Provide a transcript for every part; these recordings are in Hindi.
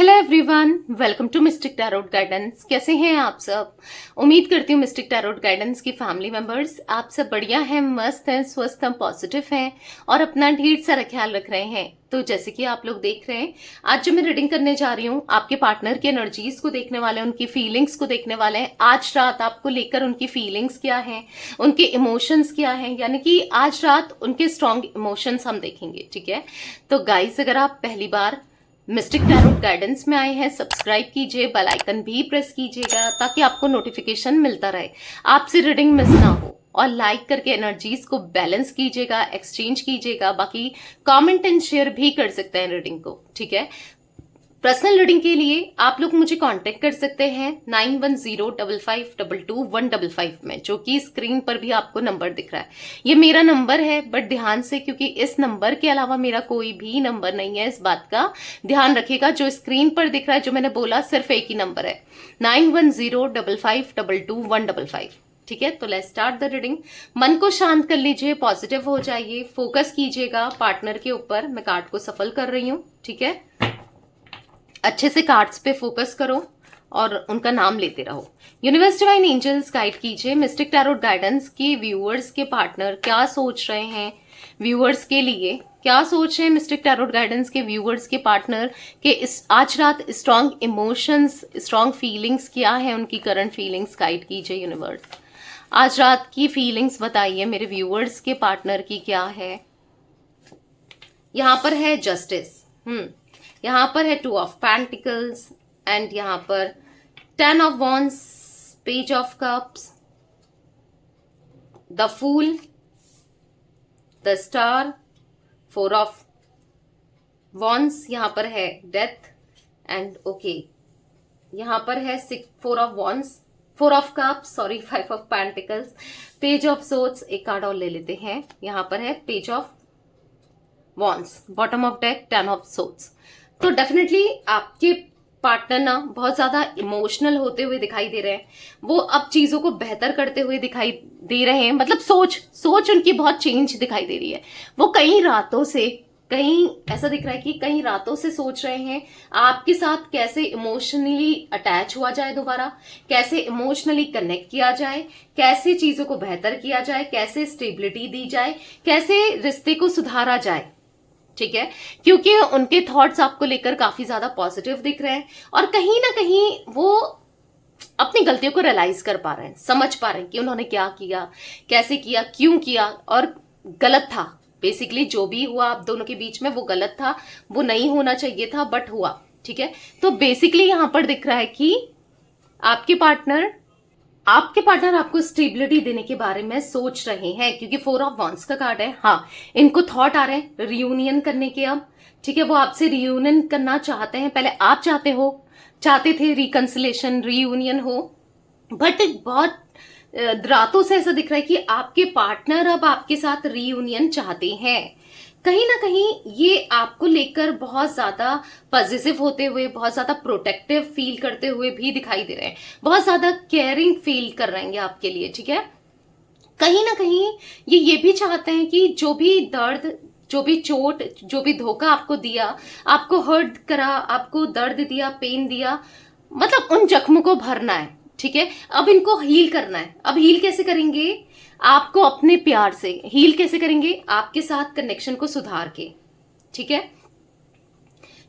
Hello everyone, welcome to mystic tarot guidance. कैसे हैं आप सब? उम्मीद करती हूँ मिस्टिक टैरोट गाइडेंस की फैमिली मेंबर्स आप सब बढ़िया हैं, मस्त हैं, स्वस्थ हैं, पॉजिटिव हैं और अपना ढेर सारा ख्याल रख रहे हैं। तो जैसे कि आप लोग देख रहे हैं, आज जो मैं रीडिंग करने जा रही हूँ, आपके पार्टनर की एनर्जीज को देखने वाले हैं, उनकी फीलिंग्स को देखने वाले हैं। आज रात आपको लेकर उनकी फीलिंग्स क्या है, उनके इमोशंस क्या है, यानी कि आज रात उनके स्ट्रॉन्ग इमोशंस हम देखेंगे। ठीक है, तो गाइस, अगर आप पहली बार मिस्टिक टैरोट गाइडेंस में आए हैं, सब्सक्राइब कीजिए, बेल आइकन भी प्रेस कीजिएगा ताकि आपको नोटिफिकेशन मिलता रहे, आपसे रीडिंग मिस ना हो। और लाइक करके एनर्जीज को बैलेंस कीजिएगा, एक्सचेंज कीजिएगा। बाकी कमेंट एंड शेयर भी कर सकते हैं रीडिंग को। ठीक है, पर्सनल रीडिंग के लिए आप लोग मुझे कांटेक्ट कर सकते हैं 9105522155 में, जो कि स्क्रीन पर भी आपको नंबर दिख रहा है। ये मेरा नंबर है, बट ध्यान से, क्योंकि इस नंबर के अलावा मेरा कोई भी नंबर नहीं है, इस बात का ध्यान रखिएगा। जो स्क्रीन पर दिख रहा है, जो मैंने बोला, सिर्फ एक ही नंबर है, 9105522155। ठीक है, तो लेट्स स्टार्ट द रीडिंग। मन को शांत कर लीजिए, पॉजिटिव हो जाइए, फोकस कीजिएगा पार्टनर के ऊपर। मैं कार्ड को सफल कर रही हूँ। ठीक है, अच्छे से कार्ड्स पे फोकस करो और उनका नाम लेते रहो। यूनिवर्स डिवाइन एंजल्स गाइड कीजिए मिस्टिक टैरोट गाइडेंस के व्यूअर्स के पार्टनर क्या सोच रहे हैं, व्यूअर्स के लिए क्या सोच रहे हैं मिस्टिक टैरोट गाइडेंस के व्यूअर्स के पार्टनर के इस आज रात स्ट्रॉन्ग इमोशंस, स्ट्रॉन्ग फीलिंग्स क्या है, उनकी करंट फीलिंग्स गाइड कीजिए यूनिवर्स। आज रात की फीलिंग्स बताइए मेरे व्यूअर्स के पार्टनर की क्या है। यहाँ पर है जस्टिस, यहाँ पर है 2 ऑफ पेंटिकल्स एंड यहाँ पर 10 of wands, page of cups, the fool, the star, 4 of wands, यहाँ पर है डेथ एंड ओके, यहाँ पर है 4 of wands, 4 of cups, sorry, 5 of pentacles, page of swords. एक कार्ड और ले लेते हैं, यहाँ पर है page of wands, bottom of deck 10 of swords. तो डेफिनेटली आपके पार्टनर ना बहुत ज्यादा इमोशनल होते हुए दिखाई दे रहे हैं। वो अब चीजों को बेहतर करते हुए दिखाई दे रहे हैं, मतलब सोच उनकी बहुत चेंज दिखाई दे रही है। वो कई रातों से, कहीं ऐसा दिख रहा है कि कई रातों से सोच रहे हैं आपके साथ कैसे इमोशनली अटैच हुआ जाए, दोबारा कैसे इमोशनली कनेक्ट किया जाए, कैसे चीजों को बेहतर किया जाए, कैसे स्टेबिलिटी दी जाए, कैसे रिश्ते को सुधारा जाए। ठीक है, क्योंकि उनके थॉट्स आपको लेकर काफी ज्यादा पॉजिटिव दिख रहे हैं और कहीं ना कहीं वो अपनी गलतियों को रियलाइज कर पा रहे हैं, समझ पा रहे हैं कि उन्होंने क्या किया, कैसे किया, क्यों किया और गलत था। बेसिकली जो भी हुआ आप दोनों के बीच में वो गलत था, वो नहीं होना चाहिए था, बट हुआ। ठीक है, तो बेसिकली यहां पर दिख रहा है कि आपके पार्टनर आपको स्टेबिलिटी देने के बारे में सोच रहे हैं, क्योंकि 4 ऑफ वॉन्ड्स का कार्ड है। हाँ, इनको थॉट आ रहे हैं रियूनियन करने के अब। ठीक है, वो आपसे रियूनियन करना चाहते हैं। पहले आप चाहते थे रिकंसिलेशन, रियूनियन हो, बट बहुत रातों से ऐसा दिख रहा है कि आपके पार्टनर अब आपके साथ रियूनियन चाहते हैं। कहीं ना कहीं ये आपको लेकर बहुत ज्यादा पॉजिटिव होते हुए, बहुत ज्यादा प्रोटेक्टिव फील करते हुए भी दिखाई दे रहे हैं, बहुत ज्यादा केयरिंग फील कर रहे हैं आपके लिए। ठीक है, कहीं ना कहीं ये भी चाहते हैं कि जो भी दर्द, जो भी चोट, जो भी धोखा आपको दिया, आपको हर्ट करा, आपको दर्द दिया, पेन दिया, मतलब उन जख्मों को भरना है। ठीक है, अब इनको हील करना है। अब हील कैसे करेंगे? आपको अपने प्यार से हील कैसे करेंगे? आपके साथ कनेक्शन को सुधार के। ठीक है,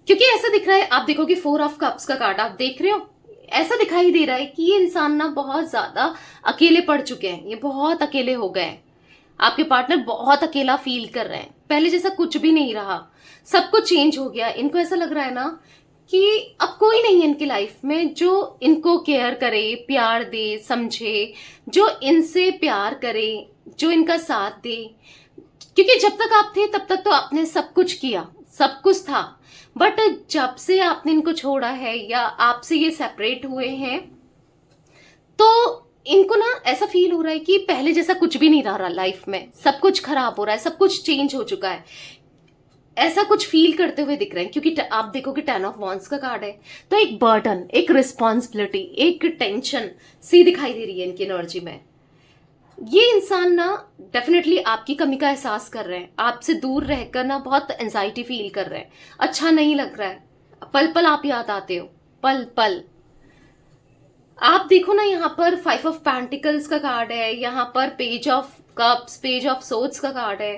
क्योंकि ऐसा दिख रहा है, आप देखो कि 4 ऑफ कप्स का कार्ड आप देख रहे हो, ऐसा दिखाई दे रहा है कि ये इंसान ना बहुत ज्यादा अकेले पड़ चुके हैं, ये बहुत अकेले हो गए हैं। आपके पार्टनर बहुत अकेला फील कर रहे हैं, पहले जैसा कुछ भी नहीं रहा, सब कुछ चेंज हो गया। इनको ऐसा लग रहा है ना कि अब कोई नहीं है इनकी लाइफ में जो इनको केयर करे, प्यार दे, समझे, जो इनसे प्यार करे, जो इनका साथ दे। क्योंकि जब तक आप थे तब तक तो आपने सब कुछ किया, सब कुछ था, बट जब से आपने इनको छोड़ा है या आपसे ये सेपरेट हुए हैं, तो इनको ना ऐसा फील हो रहा है कि पहले जैसा कुछ भी नहीं रहा लाइफ में, सब कुछ खराब हो रहा है, सब कुछ चेंज हो चुका है, ऐसा कुछ फील करते हुए दिख रहे हैं। क्योंकि आप देखो कि 10 ऑफ वॉन्ड्स का कार्ड है, तो एक बर्डन, एक रिस्पॉन्सिबिलिटी, एक टेंशन सी दिखाई दे रही है इनकी एनर्जी में। ये इंसान ना डेफिनेटली आपकी कमी का एहसास कर रहे हैं, आपसे दूर रहकर ना बहुत एंजाइटी फील कर रहे हैं, अच्छा नहीं लग रहा है, पल पल आप याद आते हो, पल पल। आप देखो ना, यहाँ पर 5 ऑफ पेंटिकल्स का कार्ड है, यहाँ पर page of cups, page of swords का कार्ड है।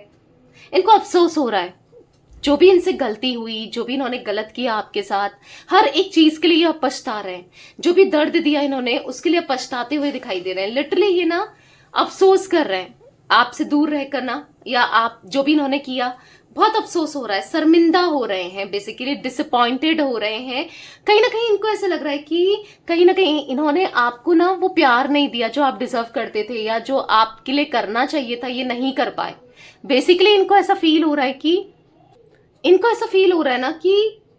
इनको अफसोस हो रहा है, जो भी इनसे गलती हुई, जो भी इन्होंने गलत किया आपके साथ, हर एक चीज के लिए अब पछता रहे हैं। जो भी दर्द दिया इन्होंने उसके लिए पछताते हुए दिखाई दे रहे हैं। लिटरली ये ना अफसोस कर रहे हैं आपसे दूर रह कर ना, या आप जो भी इन्होंने किया, बहुत अफसोस हो रहा है, शर्मिंदा हो रहे हैं, बेसिकली डिसअपॉइंटेड हो रहे हैं। कहीं ना कहीं इनको ऐसा लग रहा है कि कहीं ना कहीं इन्होंने आपको ना वो प्यार नहीं दिया जो आप डिजर्व करते थे, या जो आपके लिए करना चाहिए था ये नहीं कर पाए। बेसिकली इनको ऐसा फील हो रहा है कि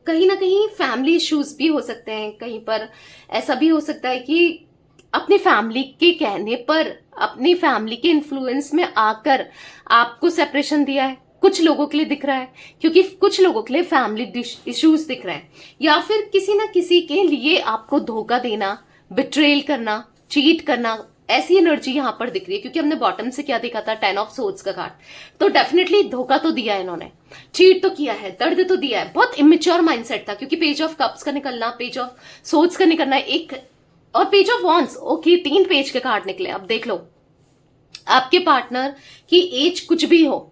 कहीं ना कहीं फैमिली इश्यूज भी हो सकते हैं। कहीं पर ऐसा भी हो सकता है कि अपनी फैमिली के कहने पर, अपनी फैमिली के इन्फ्लुएंस में आकर आपको सेपरेशन दिया है। कुछ लोगों के लिए दिख रहा है, क्योंकि कुछ लोगों के लिए फैमिली इश्यूज दिख रहे हैं, या फिर किसी ना किसी के लिए आपको धोखा देना, बिट्रेल करना, चीट करना, ऐसी एनर्जी यहां पर दिख रही है। क्योंकि हमने बॉटम से क्या देखा था, 10 ऑफ सोर्ड्स का कार्ड, तो डेफिनेटली धोखा तो दिया है इन्होंने, चीट तो किया है, दर्द तो दिया है। बहुत इमेच्योर माइंडसेट था, क्योंकि पेज ऑफ कप्स का निकलना, पेज ऑफ सोर्ड्स का निकलना एक, और page of wands, okay 3 page के कार्ड निकले। अब देख लो, आपके पार्टनर की एज कुछ भी हो,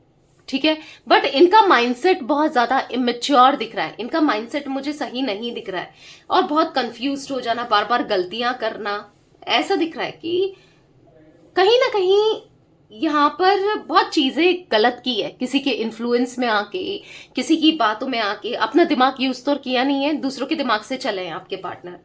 ठीक है, बट इनका माइंडसेट बहुत ज्यादा इमेच्योर दिख रहा है। इनका माइंडसेट मुझे सही नहीं दिख रहा है, और बहुत कंफ्यूज्ड हो जाना, बार बार गलतियां करना, ऐसा दिख रहा है कि कहीं ना कहीं यहाँ पर बहुत चीजें गलत की है, किसी के इन्फ्लुएंस में आके, किसी की बातों में आके। अपना दिमाग यूज तो किया नहीं है, दूसरों के दिमाग से चले हैं आपके पार्टनर।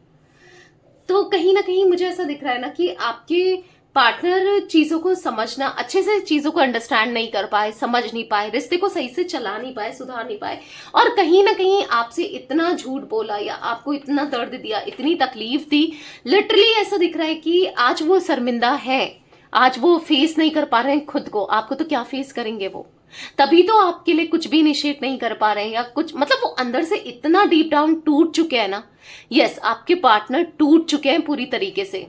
तो कहीं ना कहीं मुझे ऐसा दिख रहा है ना कि आपके पार्टनर चीजों को समझना, अच्छे से चीजों को अंडरस्टैंड नहीं कर पाए, समझ नहीं पाए, रिश्ते को सही से चला नहीं पाए, सुधार नहीं पाए, और कहीं ना कहीं आपसे इतना झूठ बोला, या आपको इतना दर्द दिया, इतनी तकलीफ दी। लिटरली ऐसा दिख रहा है कि आज वो शर्मिंदा है, आज वो फेस नहीं कर पा रहे हैं खुद को। आपको तो क्या फेस करेंगे वो, तभी तो आपके लिए कुछ भी इनिशिएट नहीं कर पा रहे हैं, या कुछ मतलब वो अंदर से इतना डीप डाउन टूट चुके हैं ना। यस, आपके पार्टनर टूट चुके हैं पूरी तरीके से,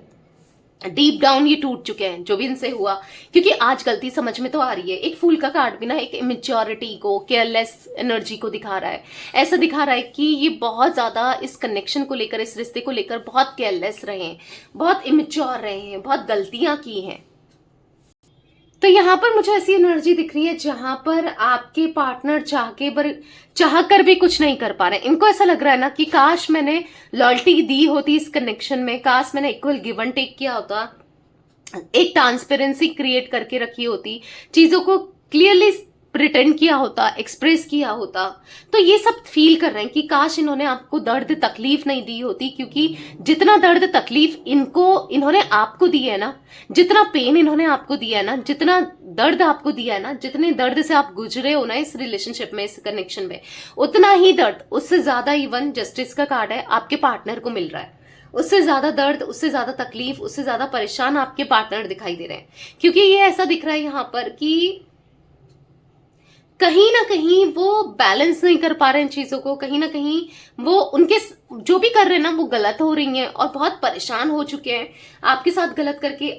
डीप डाउन ये टूट चुके हैं जो भी इनसे हुआ। क्योंकि आज गलती समझ में तो आ रही है। एक फूल का कार्ड भी ना एक इमेच्योरिटी को, केयरलेस एनर्जी को दिखा रहा है। ऐसा दिखा रहा है कि ये बहुत ज्यादा इस कनेक्शन को लेकर, इस रिश्ते को लेकर बहुत केयरलेस रहे हैं, बहुत इमेच्योर रहे हैं, बहुत गलतियां की हैं। तो यहाँ पर मुझे ऐसी एनर्जी दिख रही है जहां पर आपके पार्टनर चाह कर भी कुछ नहीं कर पा रहे। इनको ऐसा लग रहा है ना कि काश मैंने लॉयल्टी दी होती इस कनेक्शन में, काश मैंने इक्वल गिव एंड टेक किया होता, एक ट्रांसपेरेंसी क्रिएट करके रखी होती, चीजों को क्लियरली प्रिटेंड किया होता, एक्सप्रेस किया होता। तो ये सब फील कर रहे हैं कि काश इन्होंने आपको दर्द तकलीफ नहीं दी होती। क्योंकि जितना दर्द तकलीफ इन्होंने आपको दी है ना, जितना पेन इन्होंने आपको दिया है ना, जितना दर्द आपको दिया है ना, जितने दर्द से आप गुजरे हो ना इस रिलेशनशिप में, इस कनेक्शन में, उतना ही दर्द, उससे ज्यादा, इवन जस्टिस का कार्ड है, आपके पार्टनर को मिल रहा है। उससे ज्यादा दर्द, उससे ज्यादा तकलीफ, उससे ज्यादा परेशान आपके पार्टनर दिखाई दे रहे हैं। क्योंकि ये ऐसा दिख रहा है यहाँ पर कि कहीं ना कहीं वो बैलेंस नहीं कर पा रहे हैं चीजों को, कहीं ना कहीं वो उनके जो भी कर रहे हैं ना वो गलत हो रही हैं, और बहुत परेशान हो चुके हैं आपके साथ गलत करके।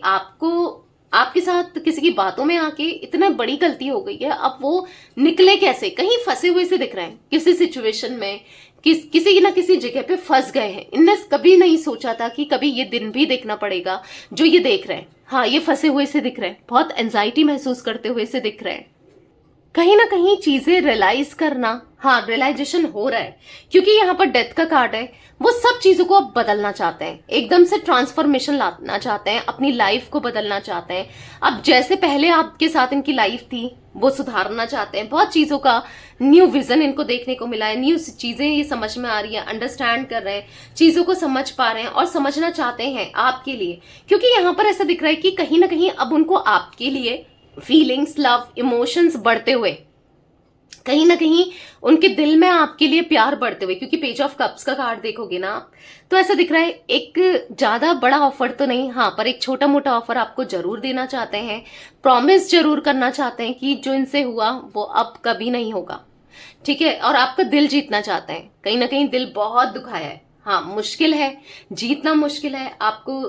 आपके साथ किसी की बातों में आके इतना बड़ी गलती हो गई है, अब वो निकले कैसे, कहीं फंसे हुए से दिख रहे हैं किसी सिचुएशन में, किसी ना किसी जगह पे फंस गए हैं। इनने कभी नहीं सोचा था कि कभी ये दिन भी देखना पड़ेगा जो ये देख रहे हैं। हाँ, ये फंसे हुए से दिख रहे हैं, बहुत एंजाइटी महसूस करते हुए से दिख रहे हैं। कहीं ना कहीं चीजें रियलाइज करना, हाँ रियलाइजेशन हो रहा है। क्योंकि यहाँ पर डेथ का कार्ड है, वो सब चीजों को अब बदलना चाहते हैं, एकदम से ट्रांसफॉर्मेशन लाना चाहते हैं, अपनी लाइफ को बदलना चाहते हैं। अब जैसे पहले आपके साथ इनकी लाइफ थी वो सुधारना चाहते हैं। बहुत चीजों का न्यू विजन इनको देखने को मिला है, न्यू चीजें ये समझ में आ रही है, अंडरस्टैंड कर रहे हैं, चीजों को समझ पा रहे हैं और समझना चाहते हैं आपके लिए। क्योंकि यहाँ पर ऐसा दिख रहा है कि कहीं ना कहीं अब उनको आपके लिए फीलिंग्स, लव, इमोशंस बढ़ते हुए, कहीं ना कहीं उनके दिल में आपके लिए प्यार बढ़ते हुए। क्योंकि पेज ऑफ कप्स का कार्ड देखोगे ना आप, तो ऐसा दिख रहा है एक ज्यादा बड़ा ऑफर तो नहीं, हाँ पर एक छोटा मोटा ऑफर आपको जरूर देना चाहते हैं, प्रॉमिस जरूर करना चाहते हैं कि जो इनसे हुआ वो अब कभी नहीं होगा, ठीक है। और आपका दिल जीतना चाहते हैं, कहीं ना कहीं दिल बहुत दुखाया है। हाँ, मुश्किल है, जीतना मुश्किल है, आपको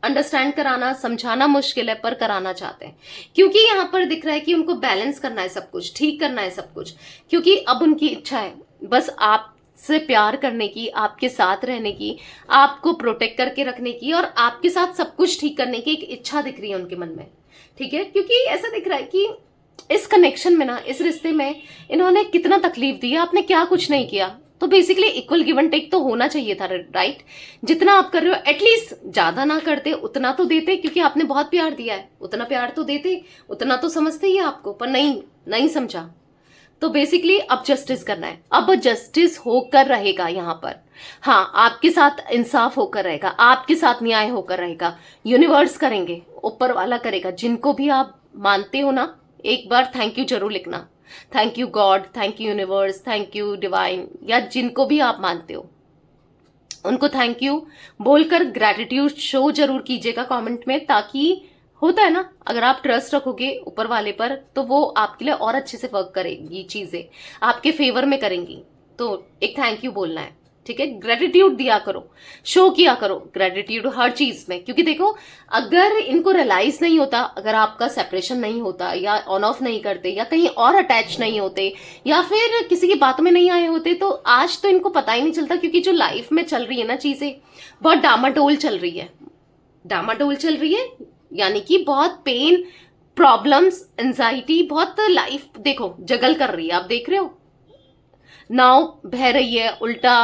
अंडरस्टैंड कराना, समझाना मुश्किल है, पर कराना चाहते हैं। क्योंकि यहाँ पर दिख रहा है कि उनको बैलेंस करना है सब कुछ, ठीक करना है सब कुछ। क्योंकि अब उनकी इच्छा है बस से प्यार करने की, आपके साथ रहने की, आपको प्रोटेक्ट करके रखने की और आपके साथ सब कुछ ठीक करने की एक इच्छा दिख रही है उनके मन में, ठीक है। क्योंकि ऐसा दिख रहा है कि इस कनेक्शन में ना, इस रिश्ते में इन्होंने कितना तकलीफ दी है, आपने क्या कुछ नहीं किया। तो basically equal give and take तो होना चाहिए था, राइट। जितना आप कर रहे हो एटलीस्ट ज्यादा ना करते, उतना तो देते, क्योंकि आपने बहुत प्यार दिया है, उतना प्यार तो देते, उतना तो समझते ही आपको, पर नहीं समझा। तो बेसिकली अब जस्टिस करना है, अब जस्टिस होकर रहेगा यहाँ पर। हाँ, आपके साथ इंसाफ होकर रहेगा, आपके साथ न्याय होकर रहेगा, यूनिवर्स करेंगे, ऊपर वाला करेगा। जिनको भी आप मानते हो ना, एक बार थैंक यू जरूर लिखना, thank you God, thank you universe, thank you divine, या जिनको भी आप मानते हो उनको थैंक यू बोलकर ग्रैटिट्यूड शो जरूर कीजिएगा कमेंट में, ताकि होता है ना, अगर आप ट्रस्ट रखोगे ऊपर वाले पर तो वो आपके लिए और अच्छे से वर्क करेगी, चीजें आपके फेवर में करेंगी। तो एक थैंक यू बोलना है, ठीक है। ग्रेटिट्यूड दिया करो, शो किया करो ग्रेटिट्यूड हर चीज में। क्योंकि देखो, अगर इनको रियलाइज नहीं होता, अगर आपका सेपरेशन नहीं होता, या ऑन ऑफ नहीं करते, या कहीं और अटैच नहीं होते, या फिर किसी की बात में नहीं आए होते, तो आज तो इनको पता ही नहीं चलता। क्योंकि जो लाइफ में चल रही है ना, चीजें बहुत डामाडोल चल रही है, डामाडोल चल रही है, यानी कि बहुत पेन, प्रॉब्लम्स, एंजाइटी, बहुत लाइफ देखो जगल कर रही है। आप देख रहे हो नाव बह रही है उल्टा,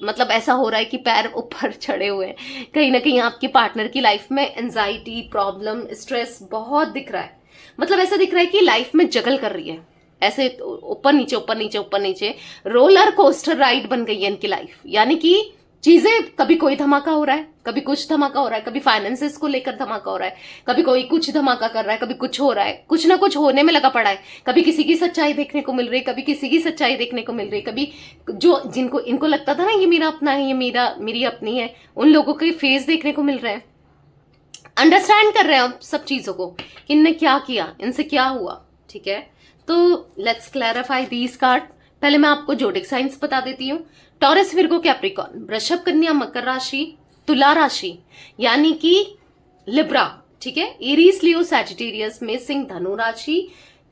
मतलब ऐसा हो रहा है कि पैर ऊपर चढ़े हुए हैं। कहीं ना कहीं आपके पार्टनर की लाइफ में एंजाइटी, प्रॉब्लम, स्ट्रेस बहुत दिख रहा है। मतलब ऐसा दिख रहा है कि लाइफ में जगल कर रही है, ऐसे ऊपर नीचे ऊपर नीचे ऊपर नीचे, रोलर कोस्टर राइड बन गई है इनकी लाइफ। यानी कि चीजें, कभी कोई धमाका हो रहा है, कभी कुछ धमाका हो रहा है, कभी फाइनेंसेस को लेकर धमाका हो रहा है, कभी कोई कुछ धमाका कर रहा है, कभी कुछ हो रहा है, कुछ ना कुछ होने में लगा पड़ा है। कभी किसी की सच्चाई देखने को मिल रही है, कभी किसी की सच्चाई देखने को मिल रही है, कभी जो जिनको इनको लगता था ना ये मेरा अपना है, ये मेरी अपनी है, उन लोगों के फेस देखने को मिल रहे हैं। अंडरस्टैंड कर रहे हैं आप सब चीजों को कि इनने क्या किया, इनसे क्या हुआ, ठीक है। तो लेट्स क्लैरिफाई दीज कार्ड। पहले मैं आपको जोडिक साइंस बता देती हूँ। टॉरस, विर्गो, कैप्रिकॉर्न, वृषभ, कन्या, मकर राशि, तुला राशि यानी कि लिब्रा, ठीक है। एरीज, लियो, सैजिटेरियस, मेष, धनु राशि,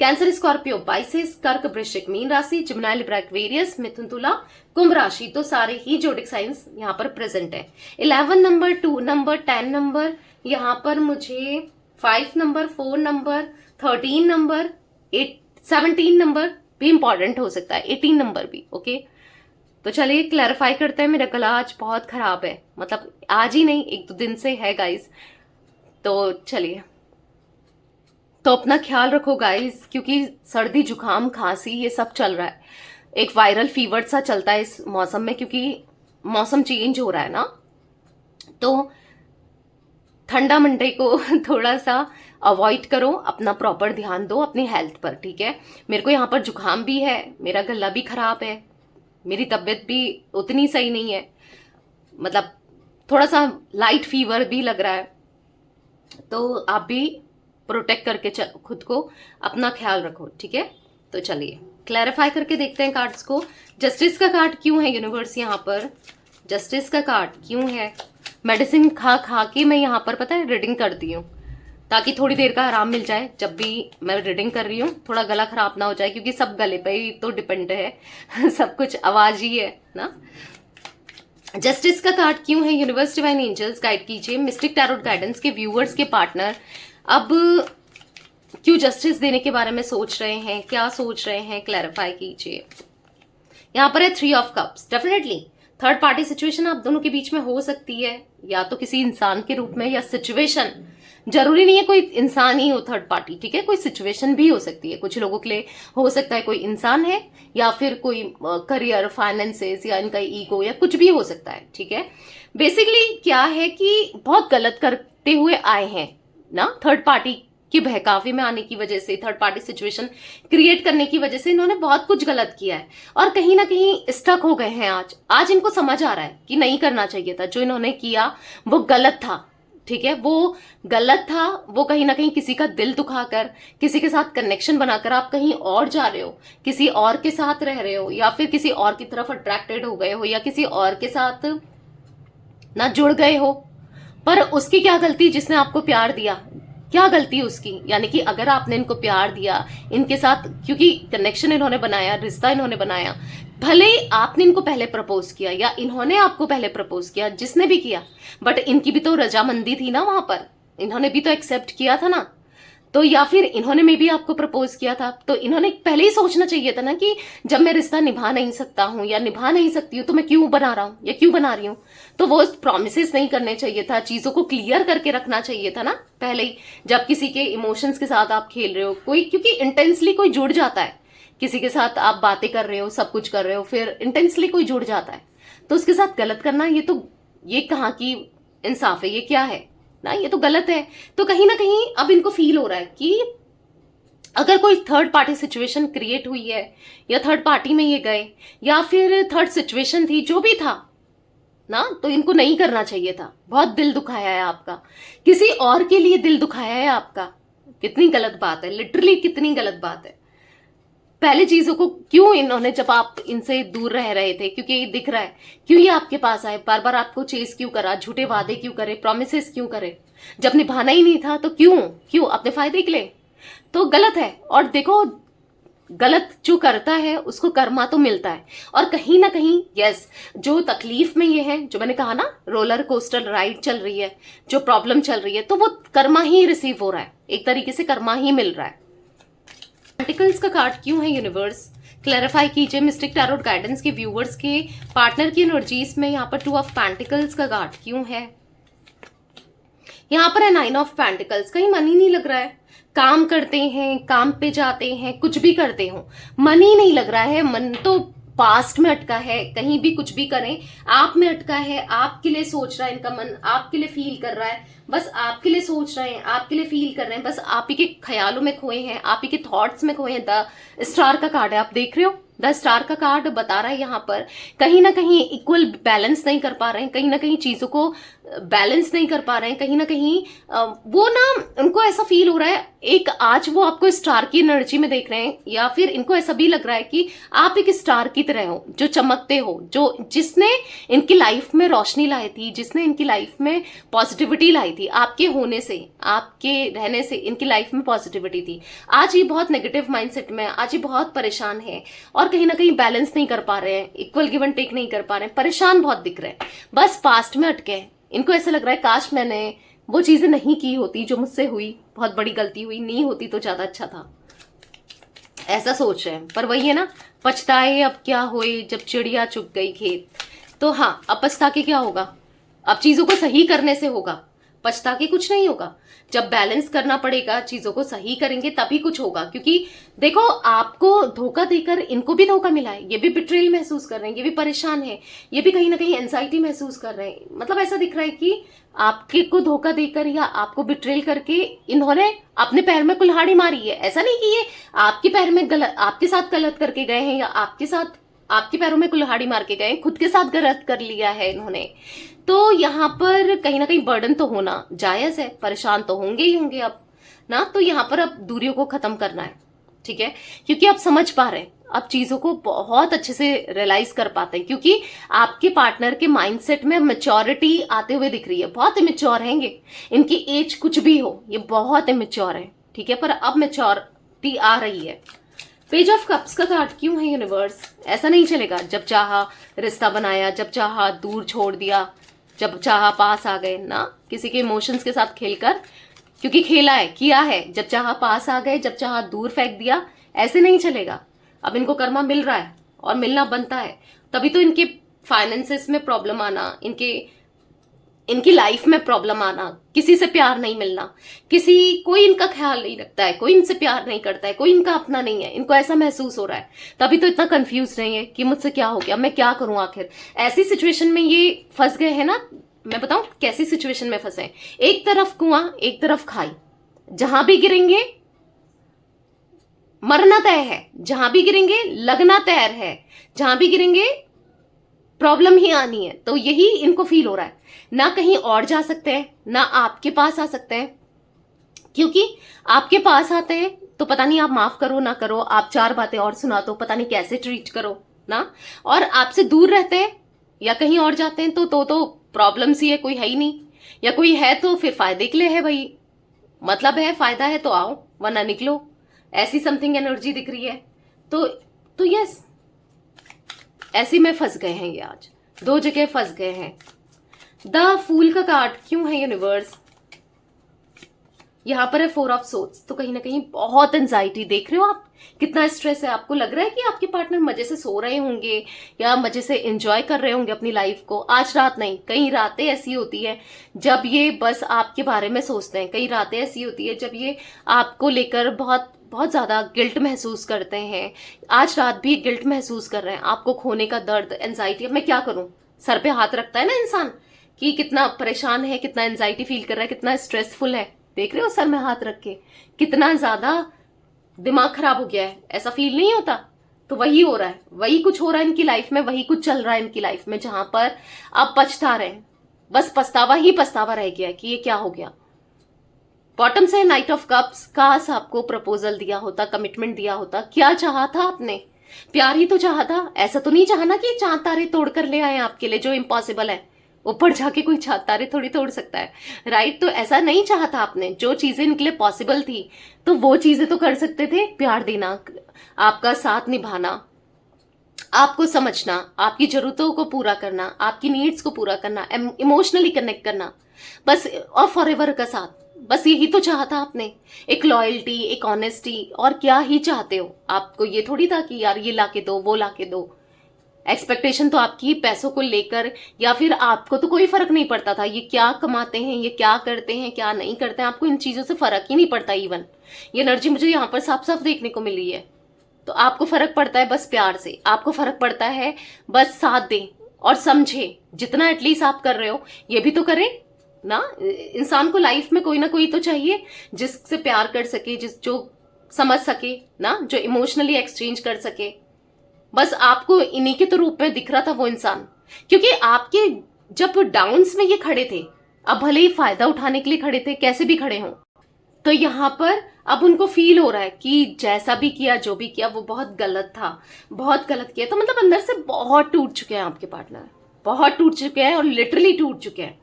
कैंसर, स्कॉर्पियो, पाइसेस, कर्क, वृश्चिक, मीन राशि, जिमिनी, लिब्रा, एक्वेरियस, मिथुन, तुला, कुंभ राशि। तो सारे ही जोडिक साइंस यहाँ पर प्रेजेंट है। 11 नंबर, 2 नंबर, 10 नंबर, यहाँ पर मुझे 5 नंबर, 4 नंबर, 13 नंबर, 17 नंबर भी इंपॉर्टेंट हो सकता है, 18 नंबर भी, ओके। तो चलिए क्लैरिफाई करते हैं। मेरा गला आज बहुत खराब है, मतलब आज ही नहीं, 1-2 दिन से है गाइस। तो चलिए, तो अपना ख्याल रखो गाइस, क्योंकि सर्दी, जुकाम, खांसी ये सब चल रहा है। एक वायरल फीवर सा चलता है इस मौसम में, क्योंकि मौसम चेंज हो रहा है ना। तो ठंडा मंडे को थोड़ा सा अवॉइड करो, अपना प्रॉपर ध्यान दो अपनी हेल्थ पर, ठीक है। मेरे को यहाँ पर जुकाम भी है, मेरा गला भी खराब है, मेरी तबीयत भी उतनी सही नहीं है, मतलब थोड़ा सा लाइट फीवर भी लग रहा है। तो आप भी प्रोटेक्ट करके खुद को, अपना ख्याल रखो, ठीक है। तो चलिए क्लैरिफाई करके देखते हैं कार्ड्स को। जस्टिस का कार्ड क्यों है यूनिवर्स यहाँ पर, जस्टिस का कार्ड क्यों है। मेडिसिन खा खा के मैं यहाँ पर, पता है, रीडिंग करती हूँ, ताकि थोड़ी देर का आराम मिल जाए। जब भी मैं रीडिंग कर रही हूँ थोड़ा गला खराब ना हो जाए, क्योंकि सब गले पे ही तो डिपेंड है सब कुछ आवाज ही है ना। जस्टिस का कार्ड क्यों है यूनिवर्स, डिवाइन एंजल्स गाइड कीजिए। मिस्टिक टैरोट गाइडेंस के व्यूअर्स के पार्टनर अब क्यों जस्टिस देने के बारे में सोच रहे हैं, क्या सोच रहे हैं, क्लैरिफाई कीजिए। यहाँ पर है 3 of cups. Definitely third party situation आप दोनों के बीच में हो सकती है, या तो किसी इंसान के रूप में, या सिचुएशन, जरूरी नहीं है कोई इंसान ही हो थर्ड पार्टी, ठीक है। कोई सिचुएशन भी हो सकती है, कुछ लोगों के लिए हो सकता है कोई इंसान है, या फिर कोई करियर, फाइनेंसेस, या इनका ईगो, या कुछ भी हो सकता है, ठीक है। बेसिकली क्या है कि बहुत गलत करते हुए आए हैं ना, थर्ड पार्टी की बहकावे में आने की वजह से, थर्ड पार्टी सिचुएशन क्रिएट करने की वजह से इन्होंने बहुत कुछ गलत किया है, और कहीं ना कहीं स्टक हो गए हैं। आज इनको समझ आ रहा है कि नहीं करना चाहिए था, जो इन्होंने किया वो गलत था, ठीक है। वो गलत था, वो कहीं ना कहीं किसी का दिल दुखाकर, किसी के साथ कनेक्शन बनाकर आप कहीं और जा रहे हो, किसी और के साथ रह रहे हो, या फिर किसी और की तरफ अट्रैक्टेड हो गए हो, या किसी और के साथ ना जुड़ गए हो। पर उसकी क्या गलती जिसने आपको प्यार दिया, क्या गलती है उसकी? यानी कि अगर आपने इनको प्यार दिया, इनके साथ क्योंकि कनेक्शन इन्होंने बनाया, रिश्ता इन्होंने बनाया, भले ही आपने इनको पहले प्रपोज किया या इन्होंने आपको पहले प्रपोज किया, जिसने भी किया, बट इनकी भी तो रजामंदी थी ना वहां पर, इन्होंने भी तो एक्सेप्ट किया था ना। तो या फिर इन्होंने में भी आपको प्रपोज किया था, तो इन्होंने पहले ही सोचना चाहिए था ना कि जब मैं रिश्ता निभा नहीं सकता हूँ या निभा नहीं सकती हूँ तो मैं क्यों बना रहा हूँ या क्यों बना रही हूँ। तो वो प्रॉमिसेस नहीं करने चाहिए था, चीजों को क्लियर करके रखना चाहिए था ना पहले ही। जब किसी के इमोशंस के साथ आप खेल रहे हो, कोई क्योंकि इंटेंसली कोई जुड़ जाता है, किसी के साथ आप बातें कर रहे हो, सब कुछ कर रहे हो, फिर इंटेंसली कोई जुड़ जाता है, तो उसके साथ गलत करना, ये कहाँ की इंसाफ है, ये क्या है ना, ये तो गलत है। तो कहीं ना कहीं अब इनको फील हो रहा है कि अगर कोई थर्ड पार्टी सिचुएशन क्रिएट हुई है या थर्ड पार्टी में ये गए या फिर थर्ड सिचुएशन थी, जो भी था ना, तो इनको नहीं करना चाहिए था। बहुत दिल दुखाया है आपका, किसी और के लिए दिल दुखाया है आपका। कितनी गलत बात है, लिटरली कितनी गलत बात है। पहले चीजों को क्यों इन्होंने, जब आप इनसे दूर रह रहे थे, क्योंकि ये दिख रहा है, क्यों ये आपके पास आए, बार बार आपको चेस क्यों करा, झूठे वादे क्यों करे, प्रोमिसेस क्यों करे, जब निभाना ही नहीं था तो क्यों क्यों अपने फायदे के लिए। तो गलत है। और देखो, गलत जो करता है उसको कर्मा तो मिलता है। और कहीं ना कहीं यस, जो तकलीफ में ये है, जो मैंने कहा ना रोलर कोस्टर राइड चल रही है, जो प्रॉब्लम चल रही है, तो वो कर्मा ही रिसीव हो रहा है, एक तरीके से कर्मा ही मिल रहा है। पेंटिकल्स का कार्ड क्यों है यूनिवर्स, क्लैरिफाई कीजिए। मिस्टिक टैरोट गाइडेंस के व्यूवर्स के पार्टनर की एनर्जीज में यहाँ पर 2 ऑफ पेंटिकल्स का कार्ड क्यों है। यहाँ पर है 9 ऑफ पेंटिकल्स। कहीं मन ही नहीं लग रहा है, काम करते हैं, काम पे जाते हैं, कुछ भी करते हो, मन ही नहीं लग रहा है। मन तो पास्ट में अटका है, कहीं भी कुछ भी करें आप में अटका है, आपके लिए सोच रहा है इनका मन, आपके लिए फील कर रहा है, बस आपके लिए सोच रहे हैं, आपके लिए फील कर रहे हैं, बस आप ही के ख्यालों में खोए हैं, आप ही के थॉट्स में खोए हैं। द स्टार का कार्ड है, आप देख रहे हो, द स्टार का कार्ड बता रहा है यहाँ पर कहीं ना कहीं इक्वल बैलेंस नहीं कर पा रहे हैं, कहीं ना कहीं चीजों को बैलेंस नहीं कर पा रहे हैं, कहीं ना कहीं वो ना उनको ऐसा फील हो रहा है, एक आज वो आपको स्टार की एनर्जी में देख रहे हैं, या फिर इनको ऐसा भी लग रहा है कि आप एक स्टार की तरह हो, जो चमकते हो, जो जिसने इनकी लाइफ में रोशनी लाई थी, जिसने इनकी लाइफ में पॉजिटिविटी लाई थी, आपके होने से, आपके रहने से इनकी लाइफ में पॉजिटिविटी थी। आज ये बहुत नेगेटिव माइंडसेट में, आज ये बहुत परेशान है और कहीं ना कहीं बैलेंस नहीं कर पा रहे हैं, इक्वल गिव एंड टेक नहीं कर पा रहे हैं, परेशान बहुत दिख रहे हैं, बस पास्ट में अटके हैं। इनको ऐसा लग रहा है काश मैंने वो चीजें नहीं की होती जो मुझसे हुई, बहुत बड़ी गलती हुई, नहीं होती तो ज्यादा अच्छा था, ऐसा सोच रहे हैं। पर वही है ना, पछताए अब क्या होए जब चिड़िया चुग गई खेत। तो हाँ, अब पछता के क्या होगा, अब चीजों को सही करने से होगा, पछता के कुछ नहीं होगा। जब बैलेंस करना पड़ेगा, चीजों को सही करेंगे तभी कुछ होगा। क्योंकि देखो, आपको धोखा देकर इनको भी धोखा मिला है, ये भी बिट्रेल महसूस कर रहे हैं, ये भी परेशान है, ये भी कहीं ना कहीं एंजाइटी महसूस कर रहे हैं। मतलब ऐसा दिख रहा है कि आपके को धोखा देकर या आपको बिट्रेल करके इन्होंने अपने पैर में कुल्हाड़ी मारी है। ऐसा नहीं कि ये आपके पैर में गलत, आपके साथ गलत करके गए हैं या आपके साथ आपके पैरों में कुल्हाड़ी मार के गए, खुद के साथ गलत कर लिया है इन्होंने। तो यहाँ पर कहीं ना कहीं बर्डन तो होना जायज है, परेशान तो होंगे ही होंगे अब ना। तो यहाँ पर अब दूरियों को खत्म करना है, ठीक है, क्योंकि आप समझ पा रहे हैं, अब चीजों को बहुत अच्छे से रियलाइज कर पाते हैं, क्योंकि आपके पार्टनर के माइंडसेट में मैच्योरिटी आते हुए दिख रही है। बहुत इमेच्योर हैंगे, इनकी एज कुछ भी हो, ये बहुत इमेच्योर है, ठीक है, पर अब मैच्योरिटी आ रही है। पेज ऑफ कप्स का कार्ड क्यों है यूनिवर्स, ऐसा नहीं चलेगा, जब चाहा रिश्ता बनाया, जब चाहा दूर छोड़ दिया, जब चाहा पास आ गए ना, किसी के इमोशंस के साथ खेलकर, क्योंकि खेला है, किया है, जब चाहा पास आ गए, जब चाहा दूर फेंक दिया, ऐसे नहीं चलेगा। अब इनको कर्मा मिल रहा है और मिलना बनता है, तभी तो इनके फाइनेंसेस में प्रॉब्लम आना, इनकी लाइफ में प्रॉब्लम आना, किसी से प्यार नहीं मिलना, कोई इनका ख्याल नहीं रखता है, कोई इनसे प्यार नहीं करता है, कोई इनका अपना नहीं है, इनको ऐसा महसूस हो रहा है, तभी तो इतना कंफ्यूज नहीं है कि मुझसे क्या हो गया, मैं क्या करूं आखिर। ऐसी सिचुएशन में ये फंस गए हैं ना, मैं बताऊं कैसी सिचुएशन में फंसे। एक तरफ कुआं, एक तरफ खाई, जहां भी गिरेंगे मरना तय है, जहां भी गिरेंगे लगना तैयार है, जहां भी गिरेंगे प्रॉब्लम ही आनी है। तो यही इनको फील हो रहा है, ना कहीं और जा सकते हैं, ना आपके पास आ सकते हैं, क्योंकि आपके पास आते हैं तो पता नहीं आप माफ करो ना करो, आप 4 बातें और सुना दो, पता नहीं कैसे ट्रीट करो ना, और आपसे दूर रहते हैं या कहीं और जाते हैं तो प्रॉब्लम सी है, कोई है ही नहीं, या कोई है तो फिर फायदे के लिए है भाई, मतलब है, फायदा है तो आओ, वरना निकलो, ऐसी समथिंग एनर्जी दिख रही है। तो यस, ऐसी में फंस गए हैं ये, आज 2 जगह फंस गए हैं। द फूल का कार्ड क्यों है यूनिवर्स? यहां पर है 4 ऑफ सोर्ड्स, तो कहीं ना कहीं बहुत एंजाइटी, देख रहे हो आप कितना स्ट्रेस है। आपको लग रहा है कि आपके पार्टनर मजे से सो रहे होंगे या मजे से एंजॉय कर रहे होंगे अपनी लाइफ को। आज रात नहीं, कई रातें ऐसी होती है जब ये बस आपके बारे में सोचते हैं। कई रातें ऐसी होती है जब ये आपको लेकर बहुत बहुत ज्यादा गिल्ट महसूस करते हैं। आज रात भी गिल्ट महसूस कर रहे हैं, आपको खोने का दर्द, एंजाइटी। अब मैं क्या करूं, सर पे हाथ रखता है ना इंसान कि कितना परेशान है, कितना एंजाइटी फील कर रहा है, कितना स्ट्रेसफुल है। देख रहे हो सर में हाथ रख के कितना ज्यादा दिमाग खराब हो गया है, ऐसा फील नहीं होता? तो वही हो रहा है, वही कुछ हो रहा है इनकी लाइफ में, वही कुछ चल रहा है इनकी लाइफ में, जहां पर आप पछता रहे हैं। बस पछतावा ही पछतावा रह गया है कि ये क्या हो गया। बॉटम से नाइट ऑफ कप्स, काश आपको प्रपोजल दिया होता, कमिटमेंट दिया होता। क्या चाहा था आपने? प्यार ही तो चाहा था, ऐसा तो नहीं चाहा ना कि चांद तारे तोड़ कर ले आए आपके लिए, जो इम्पॉसिबल है। ऊपर जाके कोई चांद तारे थोड़ी तोड़ सकता है, राइट? तो ऐसा नहीं चाहा था आपने, जो चीजें इनके लिए पॉसिबल थी तो वो चीजें तो कर सकते थे। प्यार देना, आपका साथ निभाना, आपको समझना, आपकी जरूरतों को पूरा करना, आपकी नीड्स को पूरा करना, इमोशनली कनेक्ट करना, बस, और फॉरएवर का साथ। बस यही तो चाहा था आपने, एक लॉयल्टी, एक ऑनेस्टी। और क्या ही चाहते हो? आपको ये थोड़ी था कि यार ये लाके दो, वो लाके दो। एक्सपेक्टेशन तो आपकी पैसों को लेकर, या फिर आपको तो कोई फर्क नहीं पड़ता था ये क्या कमाते हैं, ये क्या करते हैं, क्या नहीं करते हैं। आपको इन चीजों से फर्क ही नहीं पड़ता। इवन ये एनर्जी मुझे यहाँ पर साफ साफ देखने को मिल रही है। तो आपको फर्क पड़ता है बस प्यार से, आपको फर्क पड़ता है बस साथ दें और समझे। जितना एटलीस्ट आप कर रहे हो ये भी तो करें ना। इंसान को लाइफ में कोई ना कोई तो चाहिए जिससे प्यार कर सके, जो समझ सके ना, जो इमोशनली एक्सचेंज कर सके। बस आपको इन्हीं के तो रूप में दिख रहा था वो इंसान, क्योंकि आपके जब डाउन्स में ये खड़े थे, अब भले ही फायदा उठाने के लिए खड़े थे, कैसे भी खड़े हों, तो यहाँ पर अब उनको फील हो रहा है कि जैसा भी किया, जो भी किया, वो बहुत गलत था, बहुत गलत किया। तो मतलब अंदर से बहुत टूट चुके हैं आपके पार्टनर, बहुत टूट चुके हैं और लिटरली टूट चुके हैं।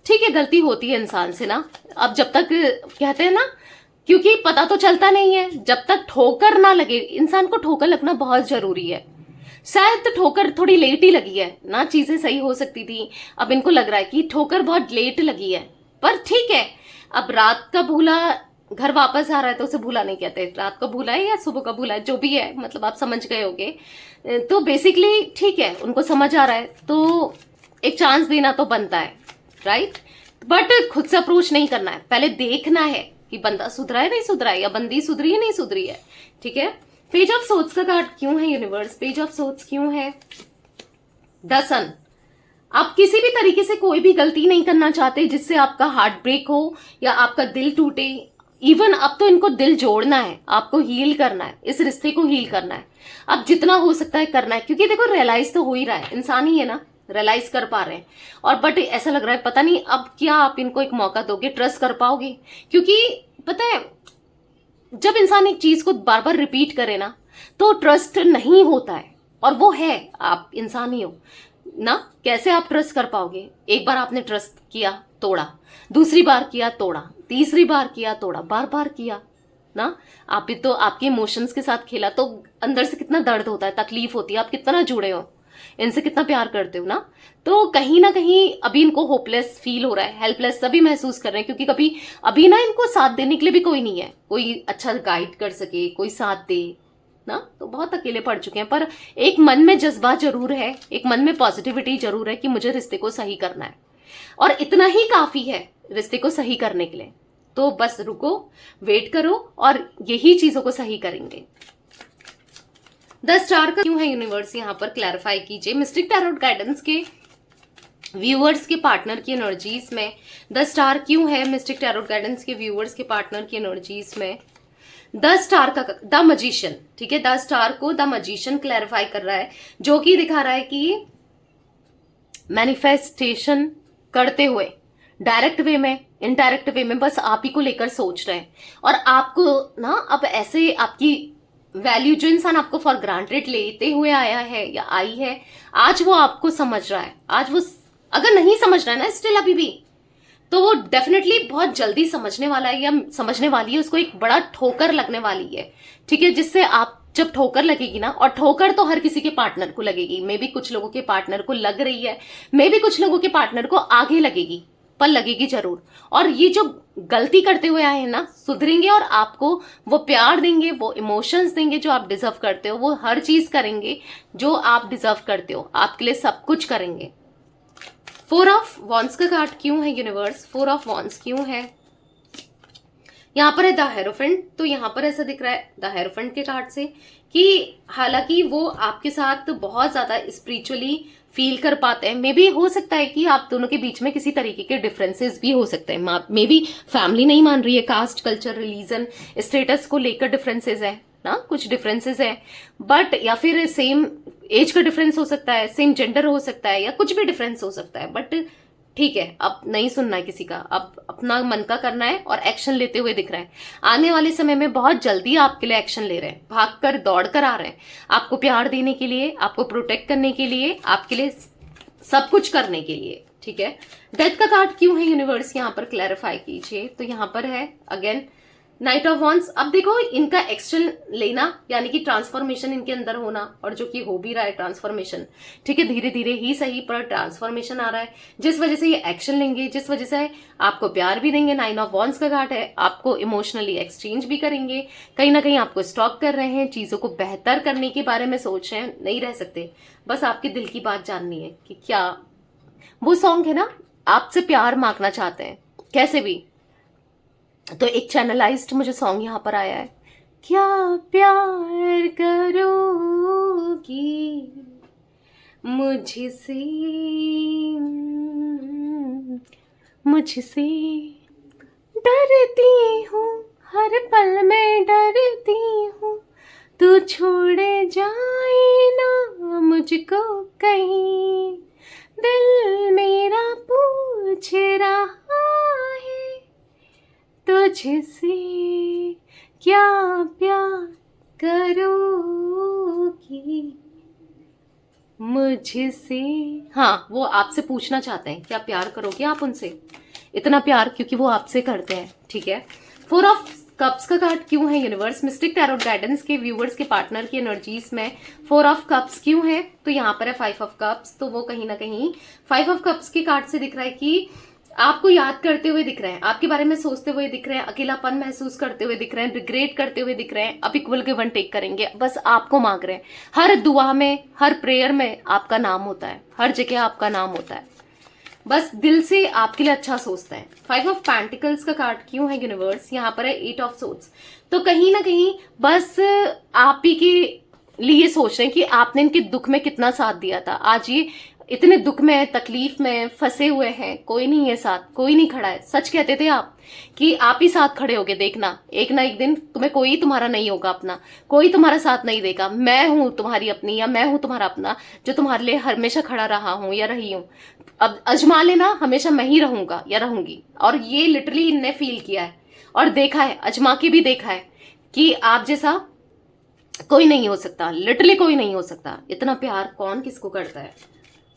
ठीक है, गलती होती है इंसान से ना। अब जब तक कहते हैं ना, क्योंकि पता तो चलता नहीं है, जब तक ठोकर ना लगे, इंसान को ठोकर लगना बहुत जरूरी है। शायद ठोकर थोड़ी लेट ही लगी है ना, चीजें सही हो सकती थी। अब इनको लग रहा है कि ठोकर बहुत लेट लगी है, पर ठीक है। अब रात का भूला घर वापस आ रहा है तो उसे भूला नहीं कहते, रात का भूला है या सुबह का भूला है, जो भी है, मतलब आप समझ गए होगे। तो बेसिकली ठीक है, उनको समझ आ रहा है, तो एक चांस देना तो बनता है, राइट? बट खुद से अप्रोच नहीं करना है, पहले देखना है कि बंदा सुधरा है नहीं सुधरा है, या बंदी सुधरी है नहीं सुधरी है। ठीक है, पेज ऑफ सोर्ड्स का कार्ड क्यों है यूनिवर्स? पेज ऑफ सोर्ड्स क्यों है? द सन। आप किसी भी तरीके से कोई भी गलती नहीं करना चाहते जिससे आपका हार्ट ब्रेक हो या आपका दिल टूटे। इवन अब तो इनको दिल जोड़ना है, आपको हील करना है, इस रिश्ते को हील करना है। अब जितना हो सकता है करना है, क्योंकि देखो रियलाइज तो हो ही रहा है, इंसान ही है ना, रियलाइज कर पा रहे हैं। और बट ऐसा लग रहा है पता नहीं अब क्या आप इनको एक मौका दोगे, ट्रस्ट कर पाओगे? क्योंकि पता है जब इंसान एक चीज को बार बार रिपीट करे ना, तो ट्रस्ट नहीं होता है। और वो है, आप इंसान ही हो ना, कैसे आप ट्रस्ट कर पाओगे? एक बार आपने ट्रस्ट किया, तोड़ा, दूसरी बार किया, तोड़ा, तीसरी बार किया, तोड़ा, बार बार किया ना। आप भी तो आपके इमोशंस के साथ खेला, तो अंदर से कितना दर्द होता है, तकलीफ होती है। आप कितना जुड़े हो इनसे, कितना प्यार करते हो ना। तो कहीं ना कहीं अभी इनको होपलेस फील हो रहा है, हेल्पलेस सभी महसूस कर रहे हैं, क्योंकि कभी अभी ना इनको साथ देने के लिए भी कोई नहीं है, कोई अच्छा गाइड कर सके, कोई साथ दे ना। तो बहुत अकेले पड़ चुके हैं। पर एक मन में जज्बा जरूर है, एक मन में पॉजिटिविटी जरूर है कि मुझे रिश्ते को सही करना है, और इतना ही काफी है रिश्ते को सही करने के लिए। तो बस रुको, वेट करो, और यही चीजों को सही करेंगे। द स्टार का क्यों है यूनिवर्स? यहाँ पर क्लैरिफाई कीजिए। मिस्टिक टैरोट गाइडेंस के व्यूअर्स के पार्टनर की एनर्जीज में द स्टार क्यों है? मिस्टिक टैरोट गाइडेंस के व्यूअर्स के पार्टनर की एनर्जीज में द स्टार का द मजिशियन। ठीक है, द स्टार को द मजिशियन क्लैरिफाई कर रहा है, जो कि दिखा रहा है कि मैनिफेस्टेशन करते हुए डायरेक्ट वे में, इनडायरेक्ट वे में, बस आप ही को लेकर सोच रहे हैं। और आपको ना अब ऐसे आपकी वैल्यू, जो इंसान आपको फॉर ग्रांटेड लेते हुए आया है या आई है, आज वो आपको समझ रहा है। आज वो अगर नहीं समझ रहा है ना स्टिल अभी भी, तो वो डेफिनेटली बहुत जल्दी समझने वाला है या समझने वाली है, उसको एक बड़ा ठोकर लगने वाली है, ठीक है, जिससे आप जब ठोकर लगेगी ना, और ठोकर तो हर किसी के पार्टनर को लगेगी, मे बी कुछ लोगों के पार्टनर को लग रही है, मे बी कुछ लोगों के पार्टनर को आगे लगेगी, पर लगेगी जरूर। और ये जो गलती करते हुए आए हैं ना, सुधरेंगे और आपको वो प्यार देंगे, वो इमोशंस देंगे जो आप डिजर्व करते हो, वो हर चीज करेंगे जो आप डिजर्व करते हो, आपके लिए सब कुछ करेंगे। 4 ऑफ वॉन्ड्स का कार्ड क्यों है यूनिवर्स? 4 ऑफ वॉन्ड्स क्यों है? यहाँ पर है द हेरोफेंट। तो यहाँ पर ऐसा दिख रहा है द हेरोफेंट के कार्ड से कि हालांकि वो आपके साथ बहुत ज्यादा स्पिरिचुअली फील कर पाते हैं, मे बी हो सकता है कि आप दोनों के बीच में किसी तरीके के डिफरेंसेस भी हो सकते हैं, मे बी फैमिली नहीं मान रही है, कास्ट, कल्चर, रिलीजन, स्टेटस को लेकर डिफरेंसेस है ना, कुछ डिफरेंसेस है, बट या फिर सेम एज का डिफरेंस हो सकता है, सेम जेंडर हो सकता है, या कुछ भी डिफरेंस हो सकता है, बट ठीक है, अब नहीं सुनना है किसी का, अब अपना मन का करना है और एक्शन लेते हुए दिख रहा है। आने वाले समय में बहुत जल्दी आपके लिए एक्शन ले रहे हैं, भागकर दौड़कर आ रहे हैं, आपको प्यार देने के लिए, आपको प्रोटेक्ट करने के लिए, आपके लिए सब कुछ करने के लिए, ठीक है। डेथ का कार्ड क्यों है यूनिवर्स? यहाँ पर क्लैरिफाई कीजिए। तो यहाँ पर है अगेन नाइट ऑफ वॉन्ड्स। अब देखो, इनका एक्शन लेना यानी कि ट्रांसफॉर्मेशन इनके अंदर होना, और जो कि हो भी रहा है ट्रांसफॉर्मेशन, ठीक है, धीरे धीरे ही सही पर ट्रांसफॉर्मेशन आ रहा है, जिस वजह से ये एक्शन लेंगे, जिस वजह से आपको प्यार भी देंगे। 9 ऑफ वॉन्ड्स का कार्ड है, आपको इमोशनली एक्सचेंज भी करेंगे, कहीं ना कहीं आपको स्टॉक कर रहे हैं, चीजों को बेहतर करने के बारे में सोच रहे हैं, नहीं रह सकते, बस आपके दिल की बात जाननी है कि क्या वो सॉन्ग है ना, आपसे प्यार मांगना चाहते हैं कैसे भी। तो एक चैनलाइज्ड मुझे सॉन्ग यहाँ पर आया है, क्या प्यार करोगी मुझसे, मुझसे डरती हूँ, हर पल में डरती हूँ, तू छोड़ जाए ना मुझको कहीं, दिल मेरा पूछ रहा है तुझसे क्या प्यार करोगी मुझसे। हाँ, वो आपसे पूछना चाहते हैं क्या प्यार करोगे आप उनसे, इतना प्यार क्योंकि वो आपसे करते हैं, ठीक है। 4 ऑफ कप्स का कार्ड क्यों है यूनिवर्स? मिस्टिक टैरोट गाइडेंस के व्यूवर्स के पार्टनर की एनर्जीज में 4 ऑफ कप्स क्यों है? तो यहाँ पर है 5 ऑफ कप्स। तो वो कहीं ना कहीं 5 ऑफ कप्स के कार्ड से दिख रहा है कि आपको याद करते हुए दिख रहे हैं, आपके बारे में सोचते हुए दिख रहे हैं, अकेलापन महसूस करते हुए दिख रहे हैं, रिग्रेट करते हुए दिख रहे हैं, अब इक्वल गिव एंड टेक करेंगे, बस आपको मांग रहे हैं। हर दुआ में, हर प्रेयर में आपका नाम होता है, हर जगह आपका नाम होता है, बस दिल से आपके लिए अच्छा सोचते हैं। 5 ऑफ पेंटिकल्स का कार्ड क्यों है यूनिवर्स? यहाँ पर है 8 ऑफ सोर्ड्स। तो कहीं ना कहीं बस आप ही के लिए सोच रहे हैं कि आपने इनके दुख में कितना साथ दिया था, आज ये इतने दुख में, तकलीफ में फंसे हुए हैं, कोई नहीं है साथ, कोई नहीं खड़ा है। सच कहते थे आप कि आप ही साथ खड़े होगे, देखना एक ना एक दिन तुम्हें कोई तुम्हारा नहीं होगा अपना, कोई तुम्हारा साथ नहीं देगा, मैं हूं तुम्हारी अपनी, या मैं हूं तुम्हारा अपना जो तुम्हारे लिए हमेशा खड़ा रहा हूं या रही हूं। अब अजमा लेना, हमेशा मैं ही रहूंगा या रहूंगी। और ये लिटरली इनने फील किया है और देखा है, अजमा के भी देखा है कि आप जैसा कोई नहीं हो सकता, लिटरली कोई नहीं हो सकता। इतना प्यार कौन किसको करता है?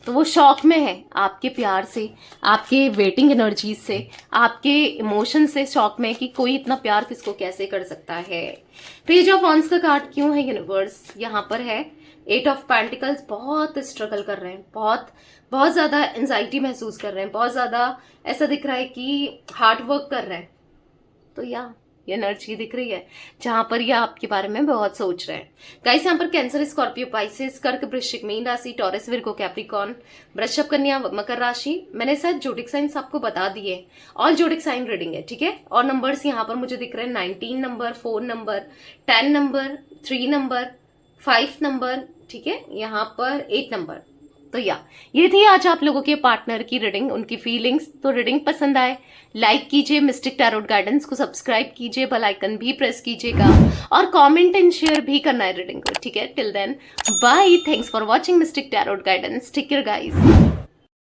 तो वो शौक में है आपके प्यार से, आपके वेटिंग एनर्जीज से, आपके इमोशन से शौक में कि कोई इतना प्यार किसको कैसे कर सकता है। पेज ऑफ वॉन्ड्स का कार्ड क्यों है यूनिवर्स? यहाँ पर है 8 ऑफ पेंटिकल्स। बहुत स्ट्रगल कर रहे हैं, बहुत ज्यादा एंजाइटी महसूस कर रहे हैं, बहुत ज्यादा ऐसा दिख रहा है कि हार्ड वर्क कर रहे हैं। तो ये एनर्जी दिख रही है जहां पर ये आपके बारे में बहुत सोच रहे हैं। गाइस, यहाँ पर कैंसर, स्कॉर्पियो, पाइसेस, कर्क, वृश्चिक, मीन राशि, टॉरस, विर्गो, कैप्रिकॉर्न, वृषभ, कन्या, मकर राशि। मैंने शायद जोडिक साइंस आपको बता दिए, ऑल जोडिक साइन रीडिंग है, ठीक है। और नंबर्स यहाँ पर मुझे दिख रहे हैं 19 number, 4 number, 10 number, 3 number, 5 number, ठीक है, यहाँ पर 8 नंबर। तो ये थी आज आप लोगों के पार्टनर की रीडिंग, उनकी फीलिंग्स। तो रीडिंग पसंद आए लाइक कीजिए, मिस्टिक टैरोट गाइडेंस को सब्सक्राइब कीजिए, बेल आइकन भी प्रेस कीजिएगा और कमेंट एंड शेयर भी करना है रीडिंग को, ठीक है। Till then bye, thanks for watching mystic tarot guidance, take care guys.